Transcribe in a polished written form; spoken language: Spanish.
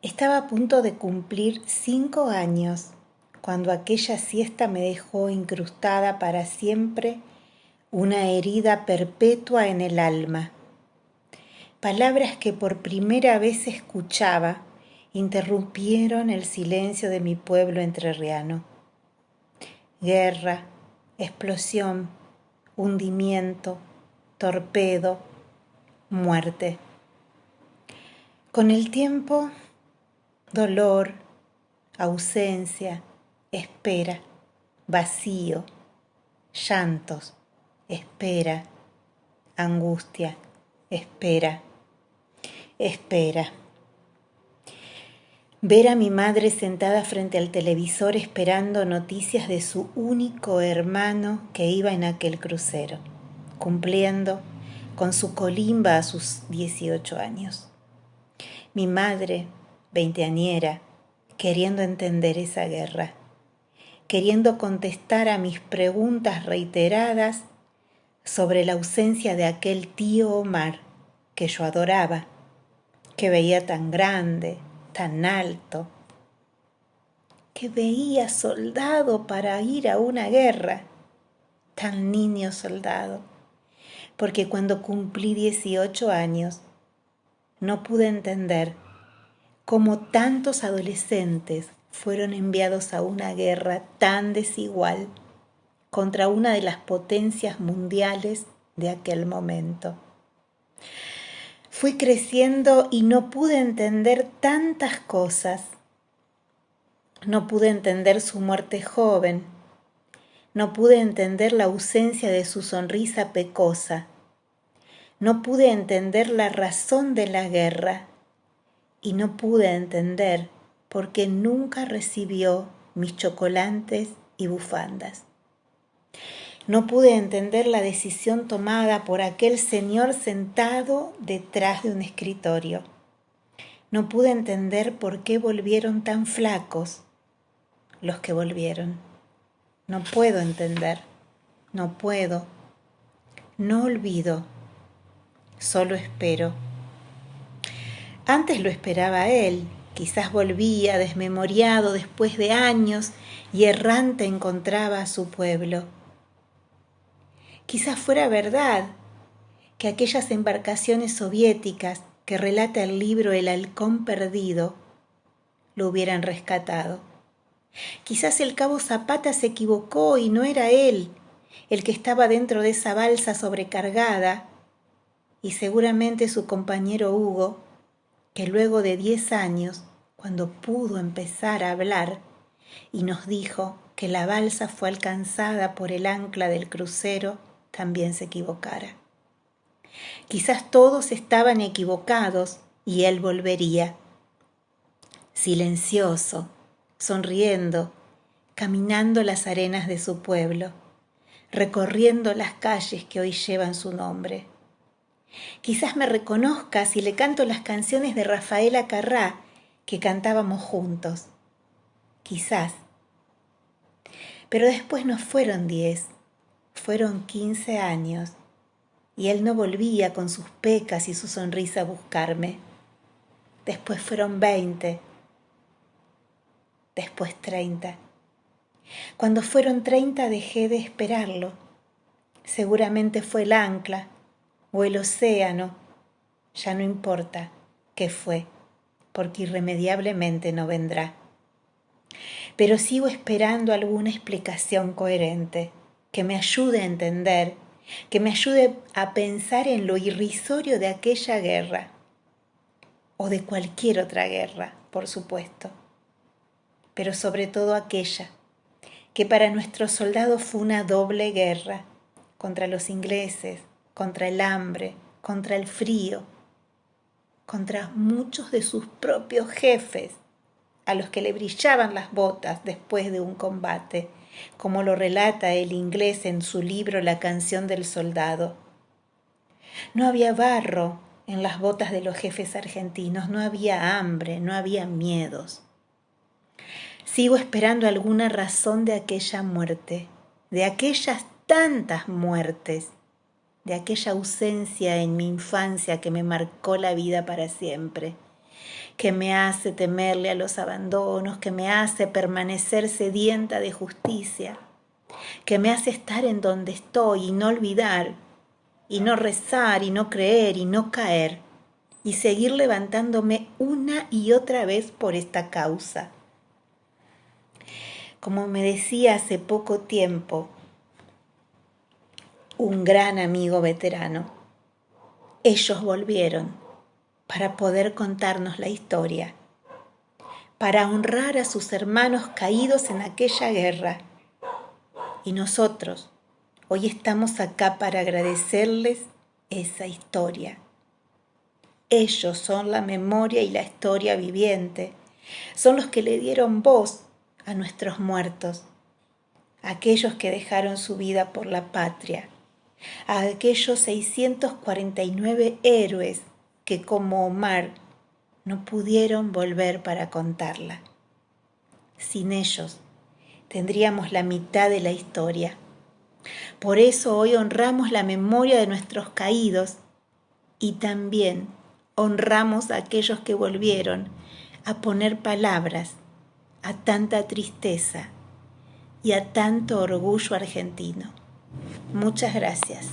Estaba a punto de cumplir 5 años cuando aquella siesta me dejó incrustada para siempre una herida perpetua en el alma. Palabras que por primera vez escuchaba interrumpieron el silencio de mi pueblo entrerriano. Guerra, explosión, hundimiento, torpedo, muerte. Con el tiempo, dolor, ausencia, espera, vacío, llantos, espera, angustia, espera, espera. Ver a mi madre sentada frente al televisor esperando noticias de su único hermano que iba en aquel crucero, cumpliendo con su colimba a sus 18 años. Mi madre, veinteañera, queriendo entender esa guerra, queriendo contestar a mis preguntas reiteradas sobre la ausencia de aquel tío Omar que yo adoraba, que veía tan grande, tan alto, que veía soldado para ir a una guerra, tan niño soldado, porque cuando cumplí 18 años no pude entender cómo tantos adolescentes fueron enviados a una guerra tan desigual contra una de las potencias mundiales de aquel momento. Fui creciendo y no pude entender tantas cosas. No pude entender su muerte joven. No pude entender la ausencia de su sonrisa pecosa. No pude entender la razón de la guerra. Y no pude entender por qué nunca recibió mis chocolates y bufandas. No pude entender la decisión tomada por aquel señor sentado detrás de un escritorio. No pude entender por qué volvieron tan flacos los que volvieron. No puedo entender, no puedo, no olvido, solo espero. Antes lo esperaba él, quizás volvía desmemoriado después de años y errante encontraba a su pueblo. Quizás fuera verdad que aquellas embarcaciones soviéticas que relata el libro El halcón perdido lo hubieran rescatado. Quizás el cabo Zapata se equivocó y no era él el que estaba dentro de esa balsa sobrecargada, y seguramente su compañero Hugo, que luego de 10 años, cuando pudo empezar a hablar y nos dijo que la balsa fue alcanzada por el ancla del crucero, también se equivocara. Quizás todos estaban equivocados y él volvería, silencioso, sonriendo, caminando las arenas de su pueblo, recorriendo las calles que hoy llevan su nombre. Quizás me reconozca si le canto las canciones de Rafaela Carrá que cantábamos juntos. Quizás. Pero después no fueron 10, fueron 15 años, y él no volvía con sus pecas y su sonrisa a buscarme. Después fueron 20, después 30. Cuando fueron 30 dejé de esperarlo. Seguramente fue el ancla o el océano. Ya no importa qué fue, porque irremediablemente no vendrá. Pero sigo esperando alguna explicación coherente que me ayude a entender, que me ayude a pensar en lo irrisorio de aquella guerra, o de cualquier otra guerra, por supuesto, pero sobre todo aquella que para nuestros soldados fue una doble guerra, contra los ingleses, contra el hambre, contra el frío, contra muchos de sus propios jefes, a los que le brillaban las botas después de un combate, como lo relata el inglés en su libro La canción del soldado. No había barro en las botas de los jefes argentinos, no había hambre, no había miedos. Sigo esperando alguna razón de aquella muerte, de aquellas tantas muertes, de aquella ausencia en mi infancia que me marcó la vida para siempre, que me hace temerle a los abandonos, que me hace permanecer sedienta de justicia, que me hace estar en donde estoy y no olvidar, y no rezar, y no creer, y no caer, y seguir levantándome una y otra vez por esta causa. Como me decía hace poco tiempo un gran amigo veterano, ellos volvieron para poder contarnos la historia, para honrar a sus hermanos caídos en aquella guerra. Y nosotros hoy estamos acá para agradecerles esa historia. Ellos son la memoria y la historia viviente, son los que le dieron voz a nuestros muertos, a aquellos que dejaron su vida por la patria, a aquellos 649 héroes que como Omar no pudieron volver para contarla. Sin ellos tendríamos la mitad de la historia. Por eso hoy honramos la memoria de nuestros caídos y también honramos a aquellos que volvieron a poner palabras a tanta tristeza y a tanto orgullo argentino. Muchas gracias.